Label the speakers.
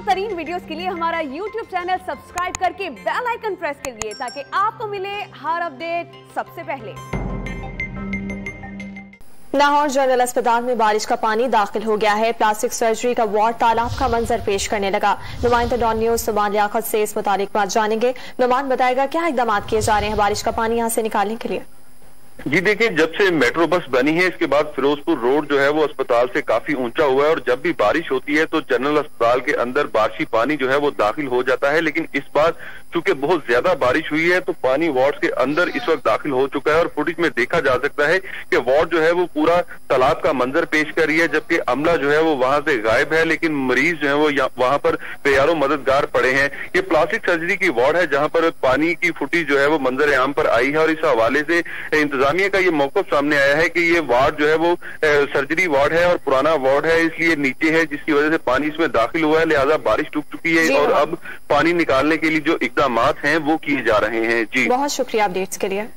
Speaker 1: तरीन वीडियोस के लिए हमारा YouTube चैनल सब्सक्राइब करके बेल आइकन प्रेस करिए ताकि आपको मिले हर अपडेट सबसे पहले।
Speaker 2: लाहौर जनरल अस्पताल में बारिश का पानी दाखिल हो गया है। प्लास्टिक सर्जरी का वार्ड तालाब का मंजर पेश करने लगा। नुमाइंदा डॉन न्यूज नुमान लियाकत से इस मुतालिक बात जानेंगे। नुमान बताएगा क्या इकदाम किए जा रहे हैं बारिश का पानी यहाँ से निकालने के लिए।
Speaker 3: जी देखिए, जब से मेट्रो बस बनी है इसके बाद फिरोजपुर रोड जो है वो अस्पताल से काफी ऊंचा हुआ है और जब भी बारिश होती है तो जनरल अस्पताल के अंदर बारिशी पानी जो है वो दाखिल हो जाता है। लेकिन इस बार चूंकि बहुत ज्यादा बारिश हुई है तो पानी वार्ड के अंदर इस वक्त दाखिल हो चुका है और फुटेज में देखा जा सकता है कि वार्ड जो है वो पूरा तालाब का मंजर पेश कर रही है, जबकि अमला जो है वो वहां से गायब है, लेकिन मरीज जो है वो वहां पर बेयारो मददगार पड़े हैं। ये प्लास्टिक सर्जरी की वार्ड है जहां पर पानी की फुटेज जो है वो मंजर आम पर आई है और इस हवाले से इंतजामिया का ये मौकफ सामने आया है कि ये वार्ड जो है वो सर्जरी वार्ड है और पुराना वार्ड है, इसलिए नीचे है, जिसकी वजह से पानी इसमें दाखिल हुआ है, लिहाजा बारिश रुक चुकी है और अब पानी निकालने के लिए जो इकदामात हैं वो किए जा रहे हैं। जी
Speaker 2: बहुत शुक्रिया अपडेट्स के लिए।